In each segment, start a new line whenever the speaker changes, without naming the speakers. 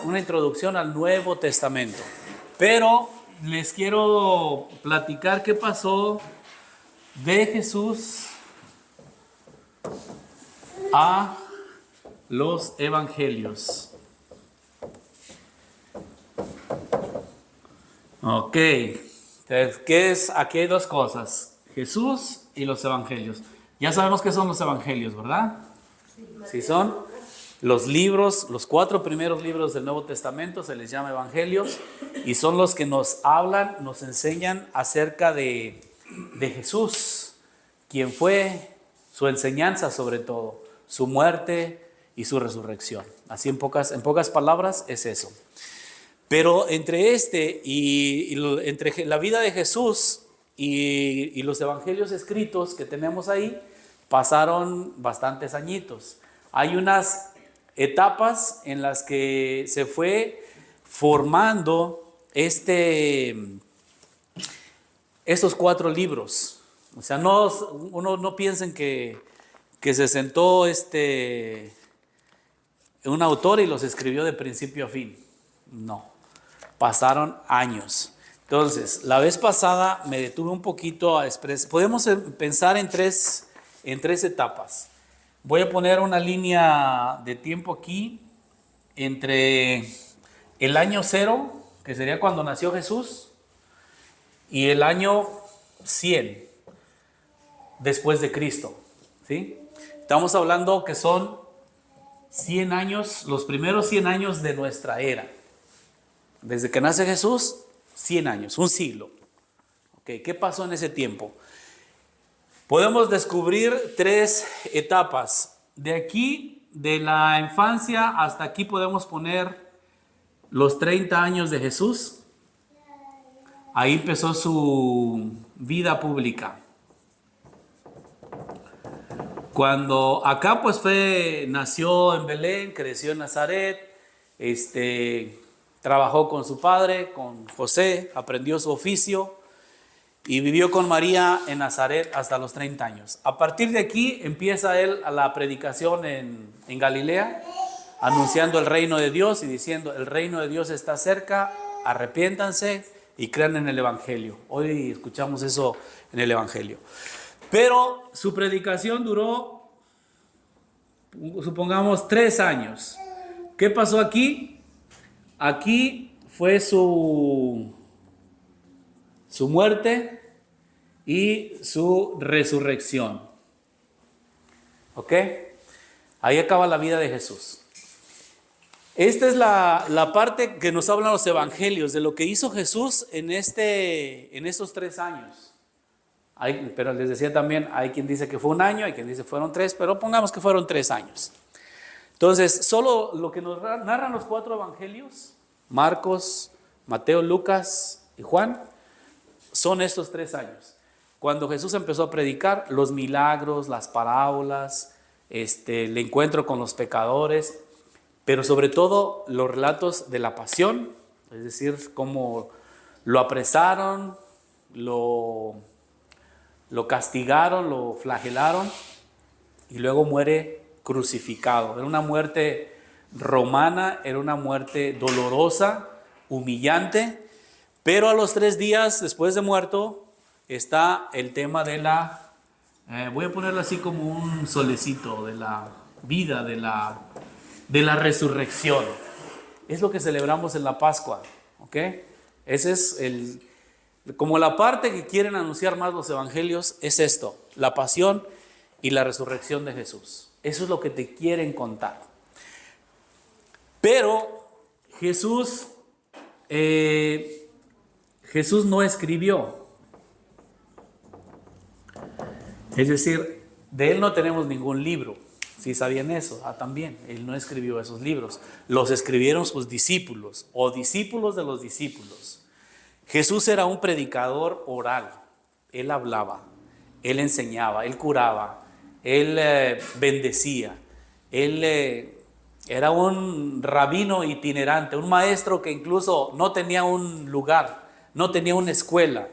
una introducción al Nuevo Testamento. Pero les quiero platicar qué pasó de Jesús a los evangelios. Ok, entonces, ¿qué es? Aquí hay dos cosas, Jesús y los evangelios. Ya sabemos qué son los evangelios, ¿verdad? Sí son los libros, los 4 primeros libros del Nuevo Testamento se les llama evangelios y son los que nos hablan, nos enseñan acerca de Jesús, quién fue, su enseñanza sobre todo, su muerte y su resurrección. Así en pocas palabras es eso. Pero entre entre la vida de Jesús y los evangelios escritos que tenemos ahí, pasaron bastantes añitos. Hay unas etapas en las que se fue formando estos 4 libros. O sea, uno no piensen que se sentó un autor y los escribió de principio a fin. No, pasaron años. Entonces, la vez pasada me detuve un poquito a expresar. Podemos pensar en tres etapas. Voy a poner una línea de tiempo aquí entre el año 0, que sería cuando nació Jesús, y el año 100 después de Cristo, ¿sí? Estamos hablando que son 100 años, los primeros 100 años de nuestra era. Desde que nace Jesús, 100 años, un siglo. Okay, ¿qué pasó en ese tiempo? Podemos descubrir 3 etapas. De aquí, de la infancia hasta aquí podemos poner los 30 años de Jesús. Ahí empezó su vida pública. Cuando acá pues nació en Belén, creció en Nazaret, trabajó con su padre, con José, aprendió su oficio y vivió con María en Nazaret hasta los 30 años. A partir de aquí empieza él a la predicación en Galilea, anunciando el reino de Dios y diciendo: el reino de Dios está cerca, arrepiéntanse y crean en el evangelio. Hoy escuchamos eso en el evangelio. Pero su predicación duró, supongamos, 3 años. ¿Qué pasó aquí? Aquí fue su muerte y su resurrección. ¿Ok? Ahí acaba la vida de Jesús. Esta es la parte que nos hablan los evangelios, de lo que hizo Jesús en estos 3 años. Pero les decía también, hay quien dice que fue 1 año, hay quien dice que fueron 3, pero pongamos que fueron 3 años. Entonces, solo lo que nos narran los 4 evangelios, Marcos, Mateo, Lucas y Juan, son estos 3 años. Cuando Jesús empezó a predicar, los milagros, las parábolas, el encuentro con los pecadores, pero sobre todo los relatos de la pasión, es decir, cómo lo apresaron, lo castigaron, lo flagelaron y luego muere crucificado. Era una muerte romana, era una muerte dolorosa, humillante, pero a los 3 días después de muerto está el tema de voy a ponerlo así como un solecito, de la vida, de la resurrección. Es lo que celebramos en la Pascua, ¿ok? Ese es como la parte que quieren anunciar más los evangelios, es esto: la pasión y la resurrección de Jesús. Eso es lo que te quieren contar. Pero Jesús no escribió. Es decir, de él no tenemos ningún libro. ¿Sí sabían eso? También, él no escribió esos libros. Los escribieron sus discípulos o discípulos de los discípulos. Jesús era un predicador oral. Él hablaba, él enseñaba, él curaba, él bendecía. Él era un rabino itinerante, un maestro que incluso no tenía un lugar, no tenía una escuela,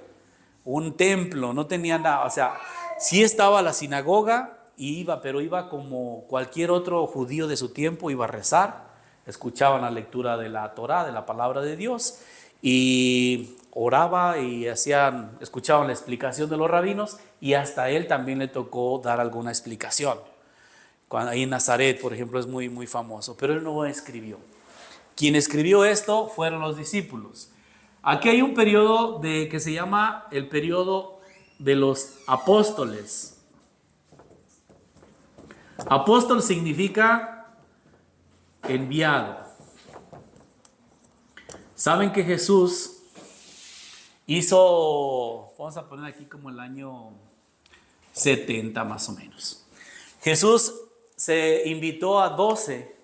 un templo, no tenía nada. O sea, sí estaba a la sinagoga y pero iba como cualquier otro judío de su tiempo, iba a rezar, escuchaban la lectura de la Torá, de la palabra de Dios, y oraba y escuchaban la explicación de los rabinos, y hasta a él también le tocó dar alguna explicación. Ahí en Nazaret, por ejemplo, es muy, muy famoso, pero él no escribió. Quien escribió esto fueron los discípulos. Aquí hay un periodo que se llama el periodo de los apóstoles. Apóstol significa enviado. Saben que Jesús hizo, vamos a poner aquí como el año 70 más o menos. Jesús se invitó a 12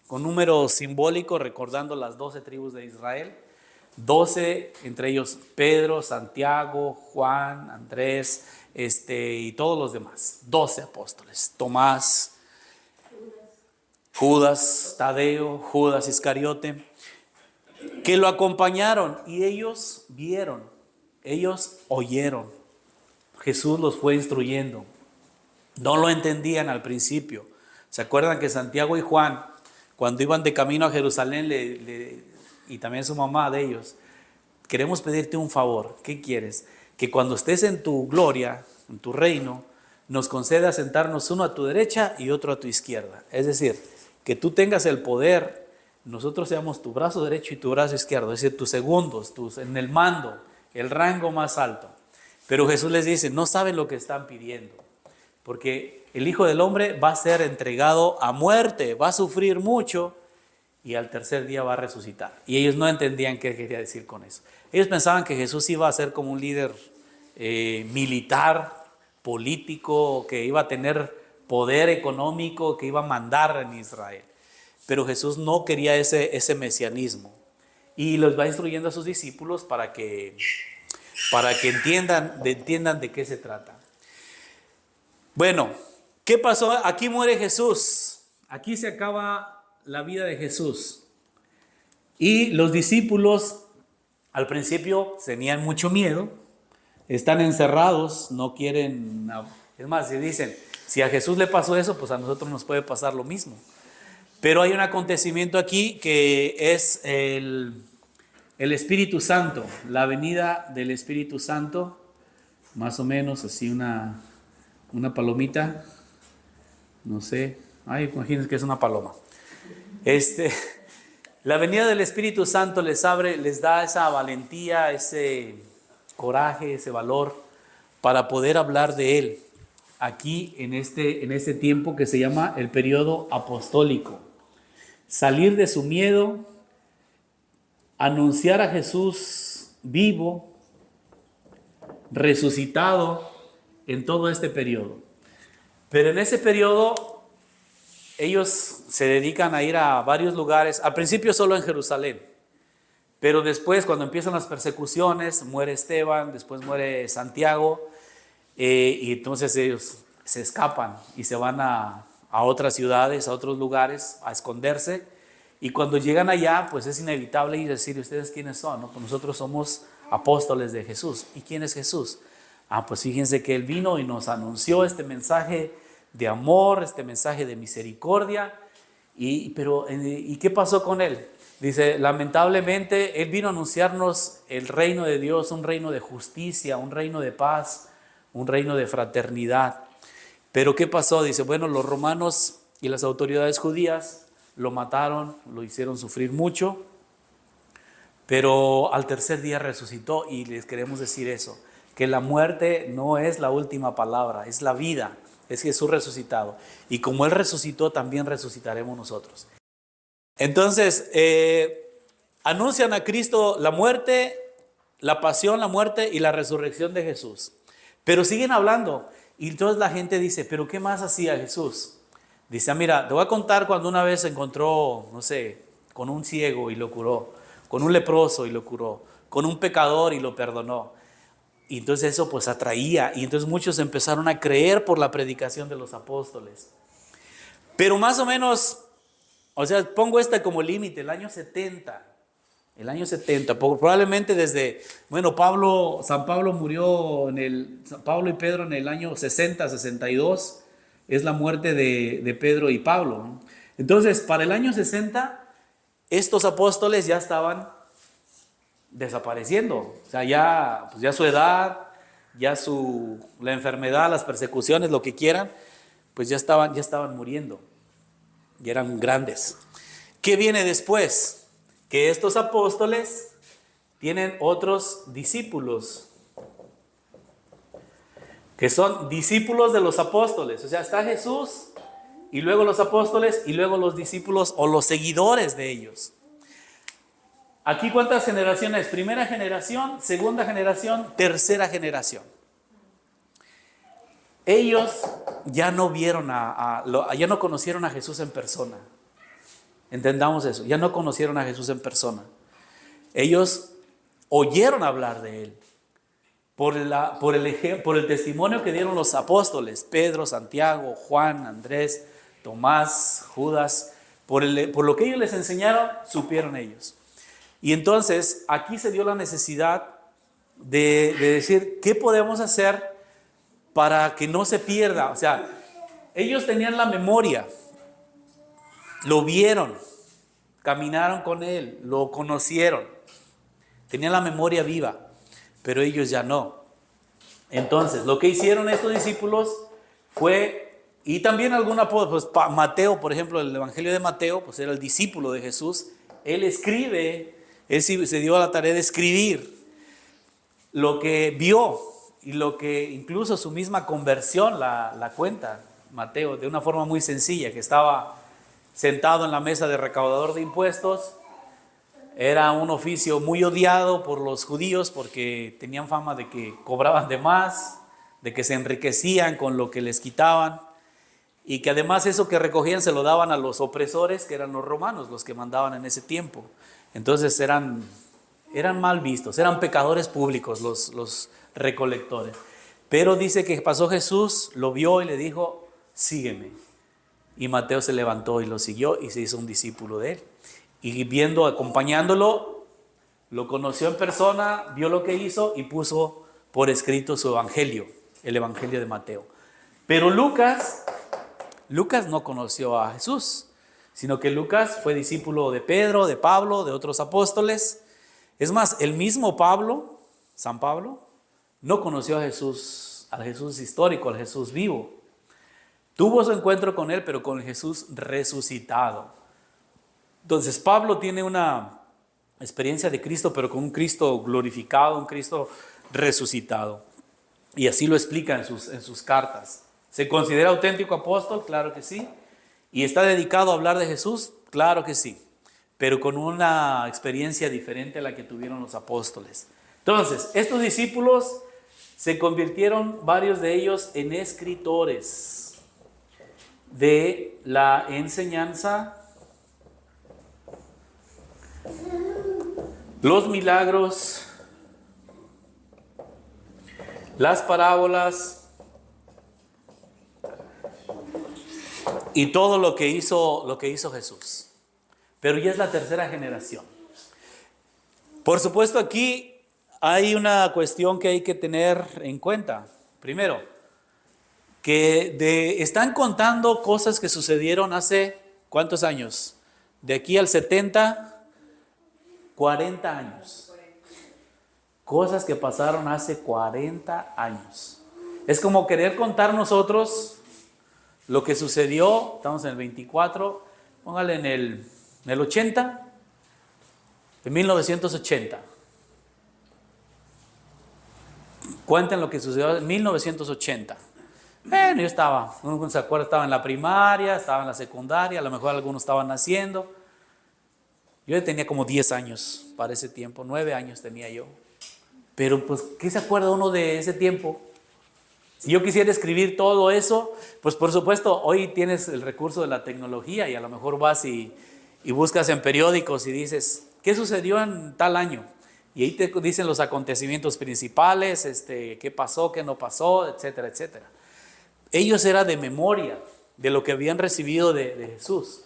con número simbólico, recordando las 12 tribus de Israel. 12, entre ellos Pedro, Santiago, Juan, Andrés, y todos los demás. 12 apóstoles. Tomás, Judas, Tadeo, Judas Iscariote, que lo acompañaron, y ellos vieron, ellos oyeron. Jesús los fue instruyendo. No lo entendían al principio. ¿Se acuerdan que Santiago y Juan, cuando iban de camino a Jerusalén, y también su mamá de ellos, queremos pedirte un favor? ¿Qué quieres? Que cuando estés en tu gloria, en tu reino, nos conceda sentarnos uno a tu derecha y otro a tu izquierda. Es decir, que tú tengas el poder, nosotros seamos tu brazo derecho y tu brazo izquierdo, es decir, tus segundos, en el mando, el rango más alto. Pero Jesús les dice, no saben lo que están pidiendo, porque el Hijo del Hombre va a ser entregado a muerte, va a sufrir mucho, y al tercer día va a resucitar. Y ellos no entendían qué quería decir con eso. Ellos pensaban que Jesús iba a ser como un líder militar, político, que iba a tener poder económico, que iba a mandar en Israel. Pero Jesús no quería ese mesianismo. Y los va instruyendo a sus discípulos para que entiendan de qué se trata. Bueno, ¿qué pasó? Aquí muere Jesús. Aquí se acaba la vida de Jesús. Y los discípulos al principio tenían mucho miedo, están encerrados, no quieren. Es más, si dicen, si a Jesús le pasó eso, pues a nosotros nos puede pasar lo mismo. Pero hay un acontecimiento aquí que es el Espíritu Santo, la venida del Espíritu Santo, más o menos así una palomita, no sé, imagínense que es una paloma. La venida del Espíritu Santo les da esa valentía, ese coraje, ese valor para poder hablar de Él aquí en este tiempo que se llama el periodo apostólico. Salir de su miedo, anunciar a Jesús vivo, resucitado en todo este periodo. Pero en ese periodo ellos se dedican a ir a varios lugares, al principio solo en Jerusalén, pero después cuando empiezan las persecuciones, muere Esteban, después muere Santiago, y entonces ellos se escapan y se van a otras ciudades, a otros lugares, a esconderse, y cuando llegan allá, pues es inevitable y decir, ¿ustedes quiénes son? ¿No? Pues nosotros somos apóstoles de Jesús. ¿Y quién es Jesús? Pues fíjense que Él vino y nos anunció este mensaje de amor, este mensaje de misericordia. ¿Y qué pasó con Él? Dice, lamentablemente Él vino a anunciarnos el reino de Dios, un reino de justicia, un reino de paz, un reino de fraternidad. Pero ¿qué pasó? Dice, bueno, los romanos y las autoridades judías lo mataron, lo hicieron sufrir mucho, pero al tercer día resucitó. Y les queremos decir eso, que la muerte no es la última palabra, es la vida, es Jesús resucitado. Y como Él resucitó, también resucitaremos nosotros. Entonces, anuncian a Cristo la muerte, la pasión, la muerte y la resurrección de Jesús. Pero siguen hablando. Y entonces la gente dice, ¿pero qué más hacía Jesús? Dice, mira, te voy a contar cuando una vez se encontró, no sé, con un ciego y lo curó, con un leproso y lo curó, con un pecador y lo perdonó. Y entonces eso pues atraía, y entonces muchos empezaron a creer por la predicación de los apóstoles. Pero más o menos, o sea, pongo como límite, el año 70, probablemente desde, bueno, San Pablo murió Pablo y Pedro en el año 60, 62, es la muerte de Pedro y Pablo, ¿no? Entonces, para el año 60 estos apóstoles ya estaban desapareciendo. O sea, ya su edad, la enfermedad, las persecuciones, lo que quieran, pues ya estaban muriendo. Ya eran grandes. ¿Qué viene después? Que estos apóstoles tienen otros discípulos, que son discípulos de los apóstoles. O sea, está Jesús y luego los apóstoles y luego los discípulos o los seguidores de ellos. Aquí, ¿cuántas generaciones? Primera generación, segunda generación, tercera generación. Ellos ya no vieron ya no conocieron a Jesús en persona. Entendamos eso, ya no conocieron a Jesús en persona. Ellos oyeron hablar de Él por el testimonio que dieron los apóstoles, Pedro, Santiago, Juan, Andrés, Tomás, Judas. Por lo que ellos les enseñaron, supieron ellos. Y entonces aquí se dio la necesidad de decir, ¿qué podemos hacer para que no se pierda? O sea, ellos tenían la memoria, lo vieron, caminaron con Él, lo conocieron, tenían la memoria viva, pero ellos ya no. Entonces, lo que hicieron estos discípulos fue, y también pues Mateo, por ejemplo, el Evangelio de Mateo, pues era el discípulo de Jesús. Él escribe, él se dio a la tarea de escribir lo que vio y lo que incluso su misma conversión la cuenta Mateo de una forma muy sencilla, que estaba sentado en la mesa de recaudador de impuestos. Era un oficio muy odiado por los judíos porque tenían fama de que cobraban de más, de que se enriquecían con lo que les quitaban y que además eso que recogían se lo daban a los opresores, que eran los romanos, los que mandaban en ese tiempo. Entonces eran mal vistos, eran pecadores públicos los recolectores. Pero dice que pasó Jesús, lo vio y le dijo, sígueme. Y Mateo se levantó y lo siguió y se hizo un discípulo de él. Y acompañándolo, lo conoció en persona, vio lo que hizo y puso por escrito su evangelio, el evangelio de Mateo. Pero Lucas no conoció a Jesús, sino que Lucas fue discípulo de Pedro, de Pablo, de otros apóstoles. Es más, el mismo Pablo, San Pablo, no conoció al Jesús histórico, al Jesús vivo. Tuvo su encuentro con él, pero con el Jesús resucitado. Entonces Pablo tiene una experiencia de Cristo, pero con un Cristo glorificado, un Cristo resucitado. Y así lo explica en sus cartas. ¿Se considera auténtico apóstol? Claro que sí. ¿Y está dedicado a hablar de Jesús? Claro que sí. Pero con una experiencia diferente a la que tuvieron los apóstoles. Entonces, estos discípulos se convirtieron, varios de ellos, en escritores de la enseñanza, los milagros, las parábolas y todo lo que hizo Jesús. Pero ya es la tercera generación. Por supuesto, aquí hay una cuestión que hay que tener en cuenta. Primero, que están contando cosas que sucedieron hace ¿cuántos años? De aquí al 70, 40 años. Cosas que pasaron hace 40 años. Es como querer contar nosotros lo que sucedió, estamos en el 24, póngale en el 80, en 1980. Cuenten lo que sucedió en 1980. Bueno, yo estaba, uno se acuerda, estaba en la primaria, estaba en la secundaria, a lo mejor algunos estaban naciendo. Yo tenía como 10 años para ese tiempo, 9 años tenía yo. Pero pues, ¿qué se acuerda uno de ese tiempo? Si yo quisiera escribir todo eso, pues por supuesto, hoy tienes el recurso de la tecnología y a lo mejor vas y buscas en periódicos y dices, ¿qué sucedió en tal año? Y ahí te dicen los acontecimientos principales, qué pasó, qué no pasó, etcétera, etcétera. Ellos eran de memoria de lo que habían recibido de Jesús.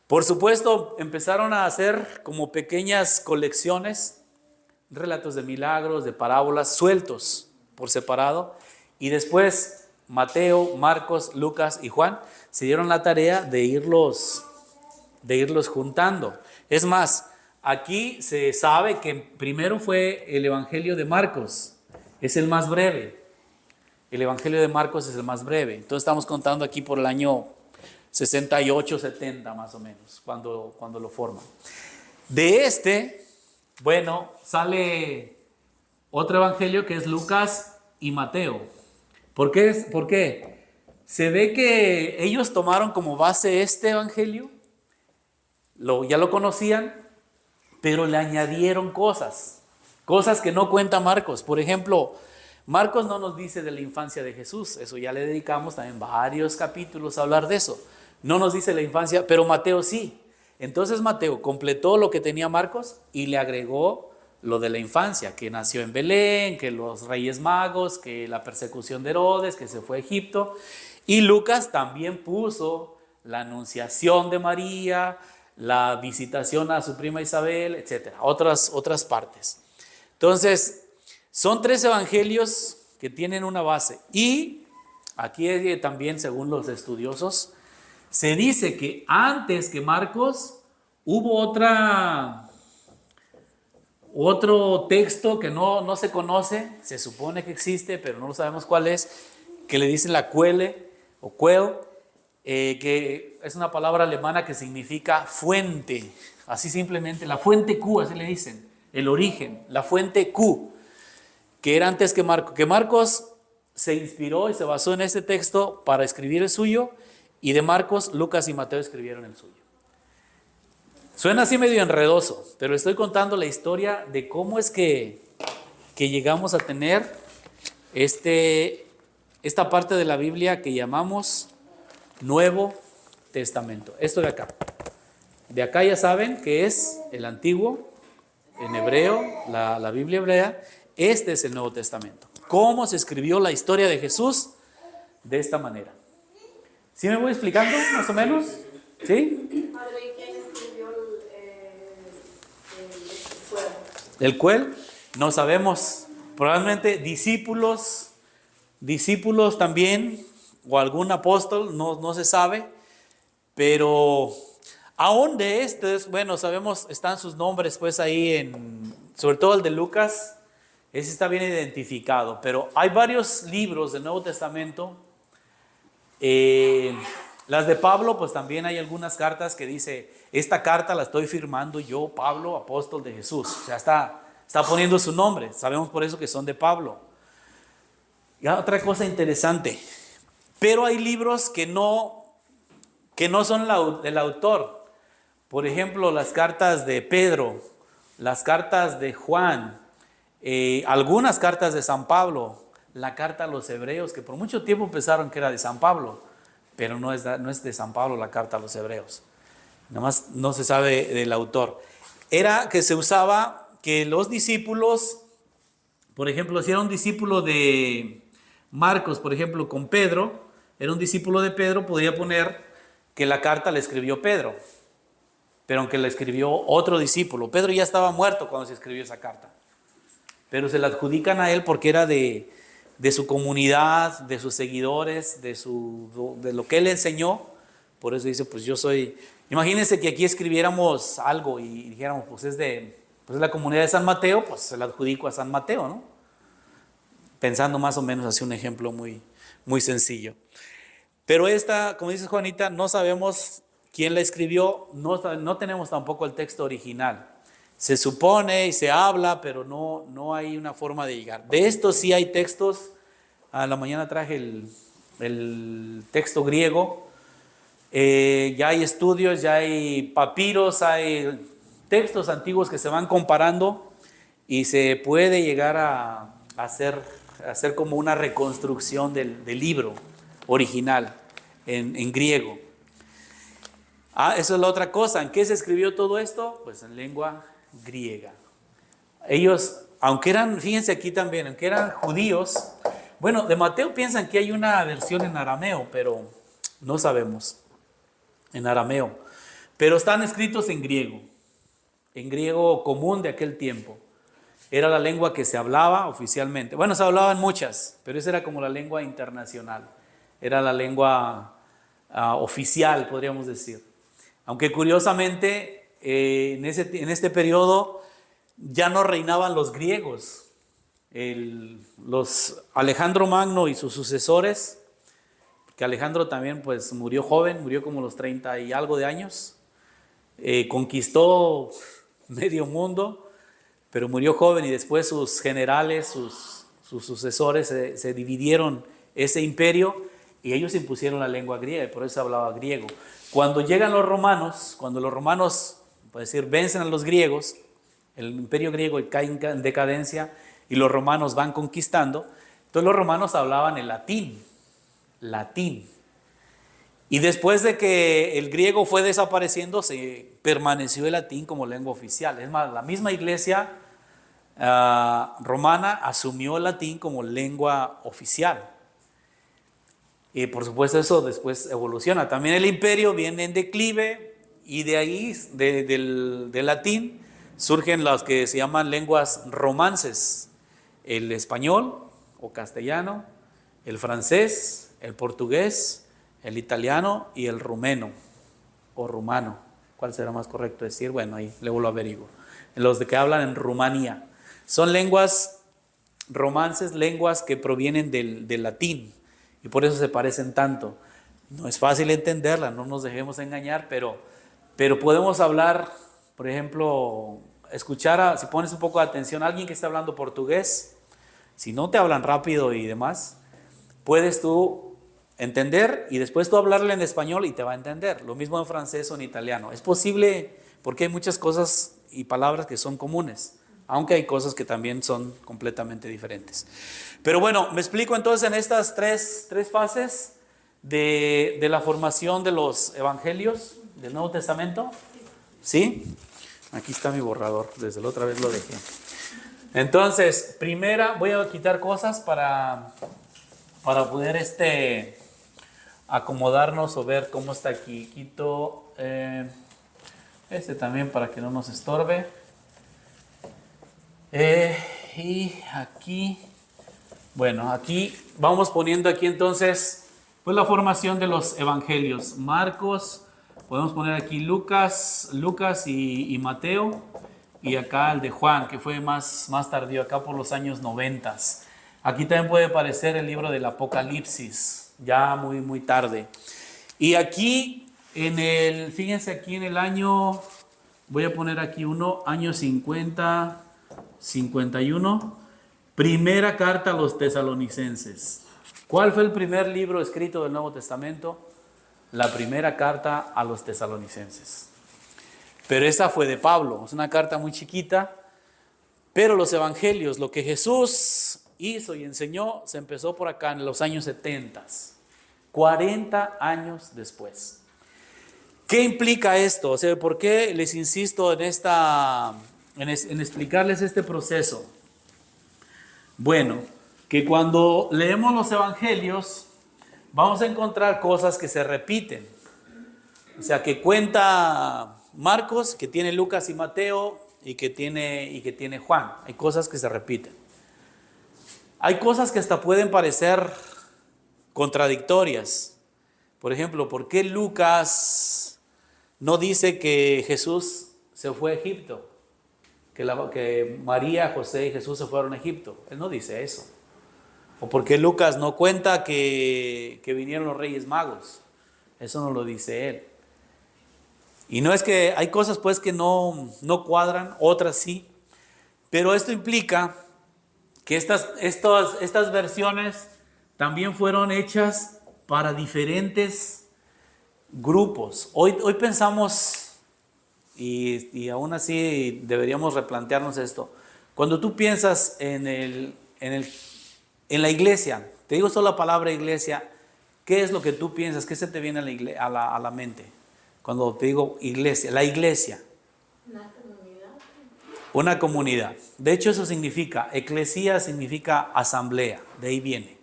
Por supuesto, empezaron a hacer como pequeñas colecciones, relatos de milagros, de parábolas, sueltos por separado. Y después Mateo, Marcos, Lucas y Juan se dieron la tarea de irlos de irlos juntando. Es más, aquí se sabe que primero fue el Evangelio de Marcos, es el más breve. El Evangelio de Marcos es el más breve. Entonces estamos contando aquí por el año 68, 70 más o menos, cuando lo forman. De este, bueno, sale otro evangelio que es Lucas y Mateo. ¿Por qué? ¿Por qué? Se ve que ellos tomaron como base este evangelio, ya lo conocían, pero le añadieron cosas que no cuenta Marcos. Por ejemplo, Marcos no nos dice de la infancia de Jesús, eso ya le dedicamos también varios capítulos a hablar de eso. No nos dice la infancia, pero Mateo sí. Entonces Mateo completó lo que tenía Marcos y le agregó lo de la infancia, que nació en Belén, que los reyes magos, que la persecución de Herodes, que se fue a Egipto. Y Lucas también puso la anunciación de María, la visitación a su prima Isabel, etcétera, otras partes. Entonces, son 3 evangelios que tienen una base. Y aquí también, según los estudiosos, se dice que antes que Marcos hubo otro texto que no se conoce, se supone que existe, pero no lo sabemos cuál es, que le dicen la Quelle o Quell, que es una palabra alemana que significa fuente, así simplemente, la fuente Q, así le dicen, el origen, la fuente Q, que era antes que Marcos, que Marcos se inspiró y se basó en este texto para escribir el suyo, y de Marcos, Lucas y Mateo escribieron el suyo. Suena así medio enredoso, pero estoy contando la historia de cómo es que llegamos a tener esta parte de la Biblia que llamamos Nuevo Testamento. Esto de acá. De acá ya saben que es el Antiguo, en hebreo, la Biblia hebrea. Este es el Nuevo Testamento. ¿Cómo se escribió la historia de Jesús? De esta manera. ¿Sí me voy explicando más o menos? ¿Sí?
Padre, ¿quién escribió
El cual no sabemos, probablemente discípulos también, o algún apóstol, no se sabe, pero aún de estos, bueno, sabemos, están sus nombres pues ahí, sobre todo el de Lucas, ese está bien identificado, pero hay varios libros del Nuevo Testamento. Las de Pablo, pues también hay algunas cartas que dice, esta carta la estoy firmando yo, Pablo, apóstol de Jesús. O sea, está poniendo su nombre. Sabemos por eso que son de Pablo. Y otra cosa interesante, pero hay libros que no son del autor. Por ejemplo, las cartas de Pedro, las cartas de Juan, algunas cartas de San Pablo, la carta a los hebreos, que por mucho tiempo pensaron que era de San Pablo, pero no es de San Pablo la carta a los hebreos. Nada más no se sabe del autor. Era que se usaba que los discípulos, por ejemplo, si era un discípulo de Marcos, por ejemplo, con Pedro, era un discípulo de Pedro, podría poner que la carta la escribió Pedro, pero aunque la escribió otro discípulo. Pedro ya estaba muerto cuando se escribió esa carta, pero se la adjudican a él porque era de su comunidad, de sus seguidores, de lo que él enseñó. Por eso dice, pues yo soy. Imagínense que aquí escribiéramos algo y dijéramos, pues es la comunidad de San Mateo, pues se la adjudico a San Mateo, ¿no? Pensando más o menos así un ejemplo muy, muy sencillo. Pero esta, como dice Juanita, no sabemos quién la escribió, no tenemos tampoco el texto original. Se supone y se habla, pero no hay una forma de llegar. De esto sí hay textos. A la mañana traje el texto griego. Ya hay estudios, ya hay papiros, hay textos antiguos que se van comparando y se puede llegar a hacer como una reconstrucción del libro original en griego. Eso es la otra cosa. ¿En qué se escribió todo esto? Pues en lengua griega. Ellos, aunque eran, fíjense aquí también, aunque eran judíos, bueno, de Mateo piensan que hay una versión en arameo, pero no sabemos, en arameo, pero están escritos en griego común de aquel tiempo. Era la lengua que se hablaba oficialmente. Bueno, se hablaban muchas, pero esa era como la lengua internacional, era la lengua oficial, podríamos decir. Aunque curiosamente en este periodo ya no reinaban los griegos. Los Alejandro Magno y sus sucesores, que Alejandro también pues murió joven, murió como los 30 y algo de años, conquistó medio mundo, pero murió joven, y después sus generales, sus sucesores se dividieron ese imperio y ellos impusieron la lengua griega, y por eso hablaba griego. Cuando llegan los romanos, cuando los romanos, por decir, vencen a los griegos, el imperio griego cae en decadencia y los romanos van conquistando, entonces los romanos hablaban el latín. Y después de que el griego fue desapareciendo, se permaneció el latín como lengua oficial. Es más, la misma iglesia romana asumió el latín como lengua oficial. Y por supuesto eso después evoluciona. También el imperio viene en declive, y de ahí, del latín, surgen las que se llaman lenguas romances: el español o castellano, el francés, el portugués, el italiano y el rumeno o rumano. ¿Cuál será más correcto decir? Bueno, ahí luego lo averiguo. Los de que hablan en Rumanía. Son lenguas romances, lenguas que provienen del latín, y por eso se parecen tanto. No es fácil entenderla, no nos dejemos engañar, pero podemos hablar, por ejemplo, escuchar, si pones un poco de atención a alguien que está hablando portugués, si no te hablan rápido y demás, puedes tú entender y después tú hablarle en español y te va a entender. Lo mismo en francés o en italiano. Es posible, porque hay muchas cosas y palabras que son comunes, aunque hay cosas que también son completamente diferentes. Pero bueno, me explico entonces en estas tres fases de la formación de los evangelios del Nuevo Testamento. ¿Sí? Aquí está mi borrador, desde la otra vez lo dejé. Entonces, primera, voy a quitar cosas para poder acomodarnos o ver cómo está aquí. Quito también para que no nos estorbe. Y aquí, bueno, aquí vamos poniendo aquí entonces pues la formación de los evangelios. Marcos, podemos poner aquí Lucas y Mateo, y acá el de Juan, que fue más tardío, acá por los años 90. Aquí también puede aparecer el libro del Apocalipsis, ya muy tarde. Y aquí fíjense aquí en el año, voy a poner aquí año 50, 51, primera carta a los tesalonicenses. ¿Cuál fue el primer libro escrito del Nuevo Testamento? La primera carta a los tesalonicenses. Pero esa fue de Pablo, es una carta muy chiquita, pero los evangelios, lo que Jesús hizo y enseñó, se empezó por acá en los años 70, 40 años después. ¿Qué implica esto? O sea, ¿por qué les insisto en explicarles este proceso? Bueno, que cuando leemos los evangelios vamos a encontrar cosas que se repiten. O sea, que cuenta Marcos, que tiene Lucas y Mateo, y que tiene Juan. Hay cosas que se repiten. Hay cosas que hasta pueden parecer contradictorias. Por ejemplo, ¿por qué Lucas no dice que Jesús se fue a Egipto? Que María, José y Jesús se fueron a Egipto. Él no dice eso. ¿O por qué Lucas no cuenta que vinieron los Reyes Magos? Eso no lo dice él. Y no es que hay cosas pues que no cuadran, otras sí. Pero esto implica que estas versiones también fueron hechas para diferentes grupos. Hoy pensamos, y aún así deberíamos replantearnos esto. Cuando tú piensas en la iglesia, te digo solo la palabra iglesia, ¿qué es lo que tú piensas? ¿Qué se te viene a la mente? Cuando te digo iglesia, la iglesia. Una comunidad. De hecho, eso significa, eclesía significa asamblea, de ahí viene.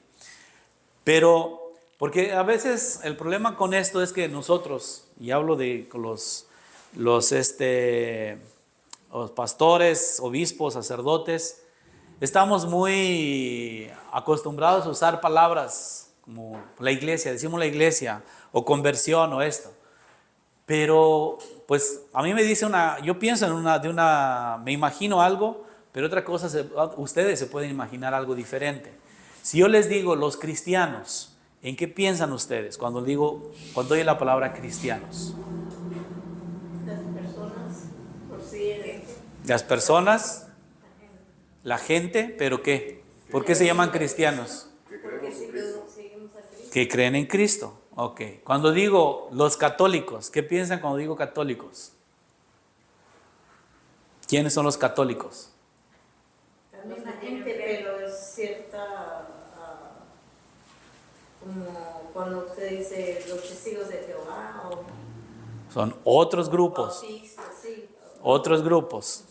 Pero, porque a veces el problema con esto es que nosotros, y hablo de los pastores, obispos, sacerdotes, estamos muy acostumbrados a usar palabras como la iglesia, decimos la iglesia, o conversión, o esto. Pero pues a mí me dice yo pienso en me imagino algo, pero otra cosa, ustedes se pueden imaginar algo diferente. Si yo les digo los cristianos, ¿en qué piensan ustedes cuando oyen la palabra cristianos?
Las personas, por sí,
Las personas, la gente, ¿pero qué? ¿Por qué se llaman cristianos?
porque seguimos a Cristo.
Que creen en Cristo. Ok. Cuando digo los católicos, ¿qué piensan cuando digo católicos? ¿Quiénes son los católicos?
La misma gente, pero es cierta, como cuando usted dice los testigos de Jehová o
Son otros grupos.
bautistas, sí.
Otros grupos.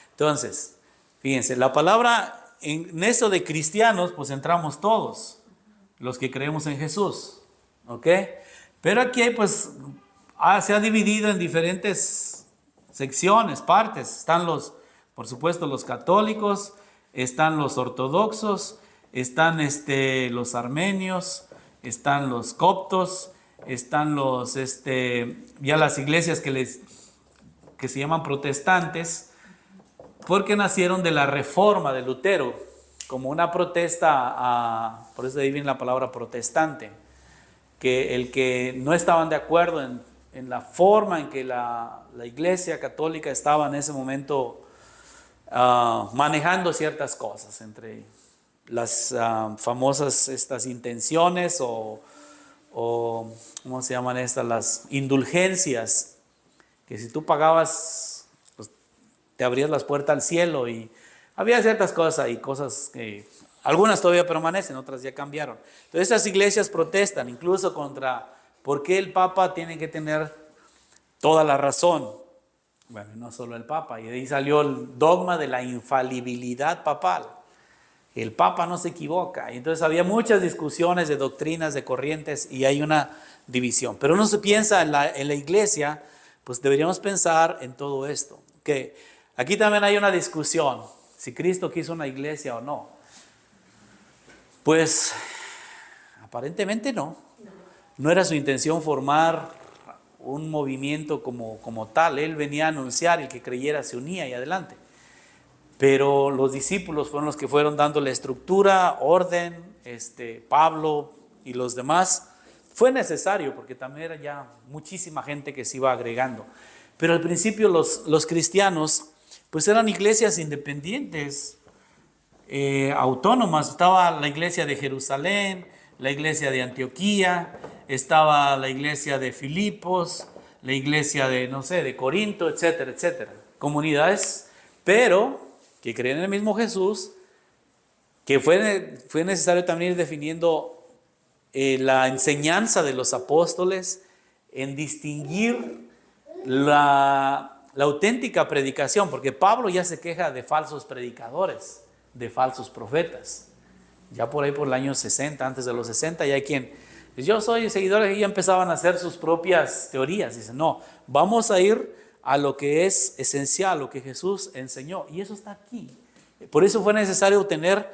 Entonces, fíjense, la palabra en eso de cristianos, pues entramos todos, los que creemos en Jesús. ¿Ok? Pero aquí pues se ha dividido en diferentes secciones, partes. Están por supuesto, los católicos, están los ortodoxos, están los armenios, están los coptos, están ya las iglesias que se llaman protestantes, porque nacieron de la reforma de Lutero, como una protesta, por eso ahí viene la palabra protestante, que el que no estaban de acuerdo en la forma en que la iglesia católica estaba en ese momento manejando ciertas cosas, entre las famosas estas intenciones o ¿cómo se llaman estas? Las indulgencias, que si tú pagabas, pues te abrías las puertas al cielo, y había ciertas cosas y cosas que algunas todavía permanecen, otras ya cambiaron. Entonces estas iglesias protestan incluso contra por qué el Papa tiene que tener toda la razón. Bueno, no solo el Papa, y de ahí salió el dogma de la infalibilidad papal. El Papa no se equivoca. Y entonces había muchas discusiones de doctrinas, de corrientes, y hay una división. Pero uno se piensa en la iglesia, pues deberíamos pensar en todo esto. Que aquí también hay una discusión, si Cristo quiso una iglesia o no. Pues aparentemente no. No era su intención formar un movimiento como tal. Él venía a anunciar, y el que creyera se unía y adelante. Pero los discípulos fueron los que fueron dándole estructura, orden, Pablo y los demás. Fue necesario porque también era ya muchísima gente que se iba agregando. Pero al principio los cristianos pues eran iglesias independientes, autónomas. Estaba la iglesia de Jerusalén, la iglesia de Antioquía, estaba la iglesia de Filipos, la iglesia de Corinto, etcétera, etcétera. Comunidades, pero que creen en el mismo Jesús, que fue necesario también ir definiendo la enseñanza de los apóstoles, en distinguir la auténtica predicación, porque Pablo ya se queja de falsos predicadores, de falsos profetas. Ya por ahí por el año 60, antes de los 60, ya hay quien, yo soy seguidor, y ya empezaban a hacer sus propias teorías. Dicen, no, vamos a ir a lo que es esencial, lo que Jesús enseñó, y eso está aquí. Por eso fue necesario tener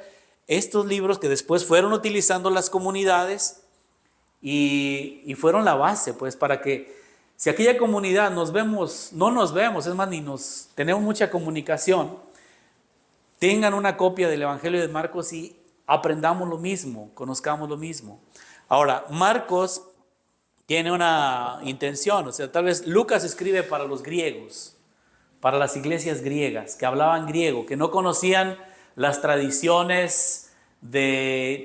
estos libros que después fueron utilizando las comunidades y fueron la base, pues, para que si aquella comunidad no nos vemos, es más, ni tenemos mucha comunicación, tengan una copia del Evangelio de Marcos y aprendamos lo mismo, conozcamos lo mismo. Ahora, Marcos tiene una intención, o sea, tal vez Lucas escribe para los griegos, para las iglesias griegas, que hablaban griego, que no conocían las tradiciones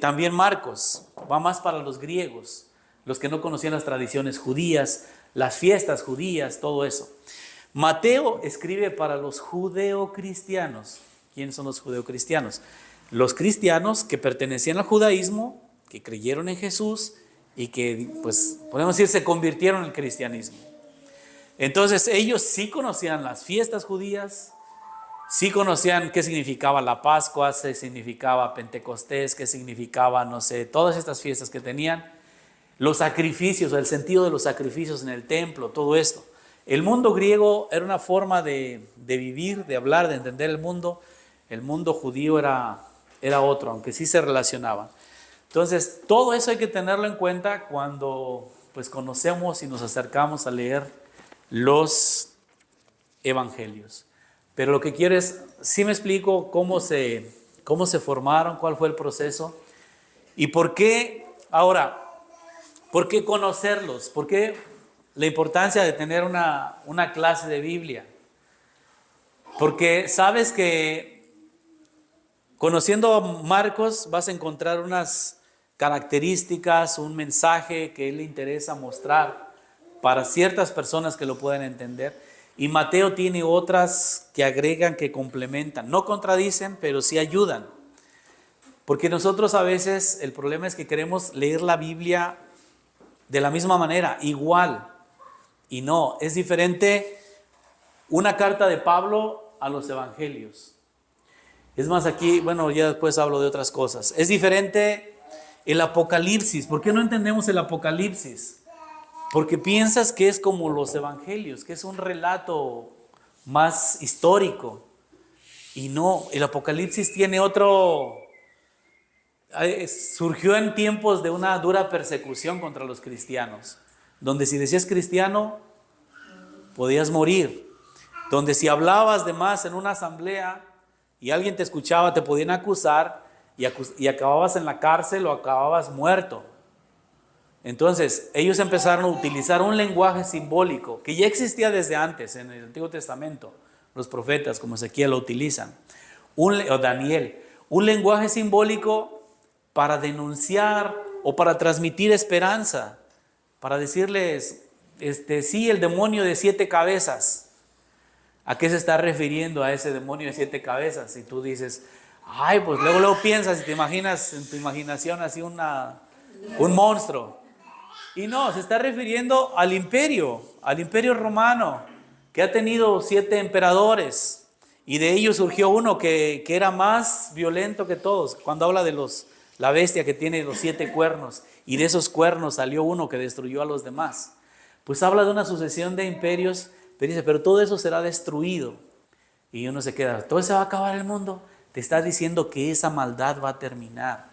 también Marcos, va más para los griegos, los que no conocían las tradiciones judías, las fiestas judías, todo eso. Mateo escribe para los judeocristianos. ¿Quiénes son los judeocristianos? Los cristianos que pertenecían al judaísmo, que creyeron en Jesús y que, pues, podemos decir, se convirtieron al cristianismo. Entonces ellos sí conocían las fiestas judías, sí conocían qué significaba la Pascua, qué significaba Pentecostés, qué significaba, todas estas fiestas que tenían, los sacrificios, el sentido de los sacrificios en el templo, todo esto. El mundo griego era una forma de vivir, de hablar, de entender el mundo. El mundo judío era otro, aunque sí se relacionaban. Entonces, todo eso hay que tenerlo en cuenta cuando pues conocemos y nos acercamos a leer los evangelios. Pero lo que quiero es, sí me explico cómo se formaron, cuál fue el proceso y por qué, ahora, por qué conocerlos, por qué la importancia de tener una clase de Biblia. Porque sabes que conociendo a Marcos vas a encontrar unas características, un mensaje que él le interesa mostrar para ciertas personas que lo puedan entender. Y Mateo tiene otras que agregan, que complementan. No contradicen, pero sí ayudan. Porque nosotros a veces el problema es que queremos leer la Biblia de la misma manera, igual. Y no, es diferente una carta de Pablo a los evangelios. Es más, aquí, bueno, ya después hablo de otras cosas. Es diferente el Apocalipsis. ¿Por qué no entendemos el Apocalipsis? Porque piensas que es como los evangelios, que es un relato más histórico. Y no, el Apocalipsis tiene otro... Surgió en tiempos de una dura persecución contra los cristianos, donde si decías cristiano, podías morir. Donde si hablabas de más en una asamblea y alguien te escuchaba, te podían acusar y acababas en la cárcel o acababas muerto. Entonces, ellos empezaron a utilizar un lenguaje simbólico que ya existía desde antes en el Antiguo Testamento. Los profetas como Ezequiel lo utilizan, o Daniel. Un lenguaje simbólico para denunciar o para transmitir esperanza, para decirles, sí, el demonio de 7 cabezas. ¿A qué se está refiriendo a ese demonio de 7 cabezas? Y tú dices, ay, pues luego piensas y te imaginas en tu imaginación así un monstruo. Y no, se está refiriendo al imperio romano, que ha tenido 7 emperadores. Y de ellos surgió uno que era más violento que todos. Cuando habla de la bestia que tiene los 7 cuernos. Y de esos cuernos salió uno que destruyó a los demás. Pues habla de una sucesión de imperios. Pero dice, pero todo eso será destruido. Y uno se queda, ¿todo se va a acabar el mundo? Te está diciendo que esa maldad va a terminar.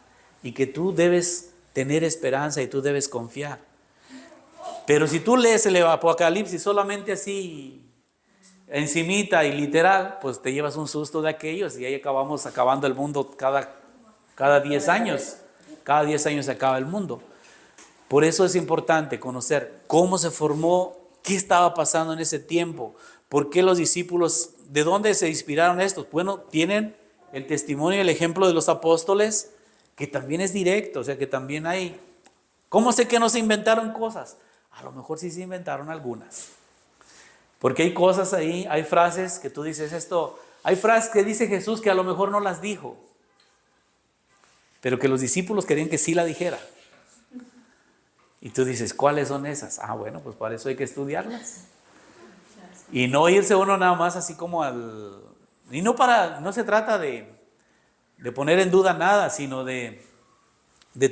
Y que tú debes tener esperanza y tú debes confiar. Pero si tú lees el Apocalipsis solamente así, encimita y literal, pues te llevas un susto de aquellos y ahí acabamos acabando el mundo cada 10 años. Cada 10 años se acaba el mundo. Por eso es importante conocer cómo se formó, qué estaba pasando en ese tiempo, por qué los discípulos, de dónde se inspiraron estos. Bueno, tienen el testimonio y el ejemplo de los apóstoles, que también es directo, o sea que también hay. ¿Cómo sé que no se inventaron cosas? A lo mejor sí se inventaron algunas. Porque hay cosas ahí, hay frases que tú dices esto, hay frases que dice Jesús que a lo mejor no las dijo, pero que los discípulos querían que sí la dijera. Y tú dices, ¿cuáles son esas? Ah, bueno, pues para eso hay que estudiarlas. Y no irse uno nada más así como y no se trata de poner en duda nada, sino de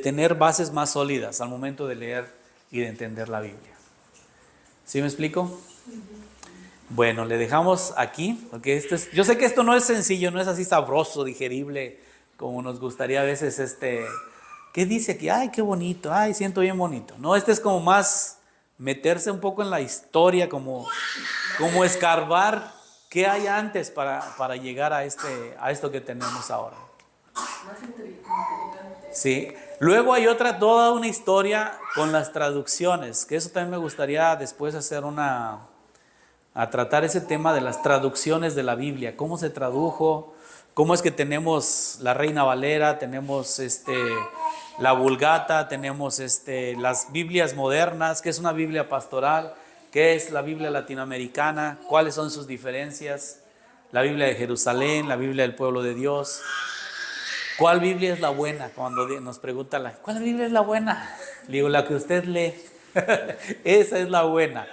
tener bases más sólidas al momento de leer y de entender la Biblia. ¿Sí me explico? Bueno, le dejamos aquí, porque yo sé que esto no es sencillo, no es así sabroso, digerible, como nos gustaría a veces ¿qué dice aquí? Ay, qué bonito, ay, siento bien bonito. No, es como más meterse un poco en la historia, como escarbar qué hay antes para llegar a esto que tenemos ahora.
Más inteligente.
Sí. Luego hay toda una historia con las traducciones, que eso también me gustaría después hacer a tratar ese tema de las traducciones de la Biblia, cómo se tradujo, cómo es que tenemos la Reina Valera, tenemos la Vulgata, tenemos las Biblias modernas, qué es una Biblia pastoral, qué es la Biblia latinoamericana, cuáles son sus diferencias, la Biblia de Jerusalén, la Biblia del pueblo de Dios. ¿Cuál Biblia es la buena? Cuando nos pregunta ¿cuál Biblia es la buena? Le digo, la que usted lee. Esa es la buena.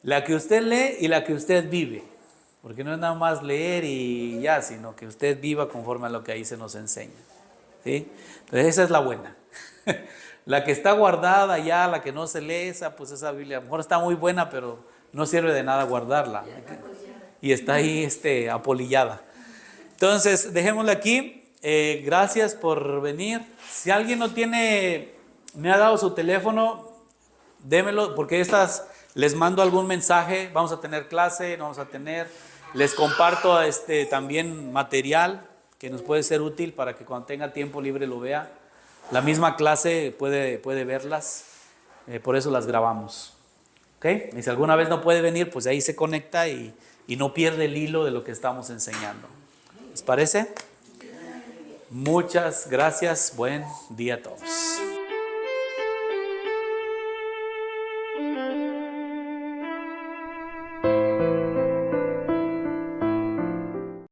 La que usted lee y la que usted vive. Porque no es nada más leer y ya, sino que usted viva conforme a lo que ahí se nos enseña. ¿Sí? Entonces esa es la buena. La que está guardada ya, la que no se lee, pues esa Biblia a lo mejor está muy buena, pero no sirve de nada guardarla. Y está ahí apolillada. Entonces, dejémosla aquí. Gracias por venir. Si alguien me ha dado su teléfono, démelo, porque estas les mando algún mensaje, vamos a tener clase, no vamos a tener, les comparto también material que nos puede ser útil para que cuando tenga tiempo libre lo vea. La misma clase puede verlas, por eso las grabamos. ¿Okay? Y si alguna vez no puede venir, pues ahí se conecta y no pierde el hilo de lo que estamos enseñando. ¿Les parece? Muchas gracias, buen día a todos.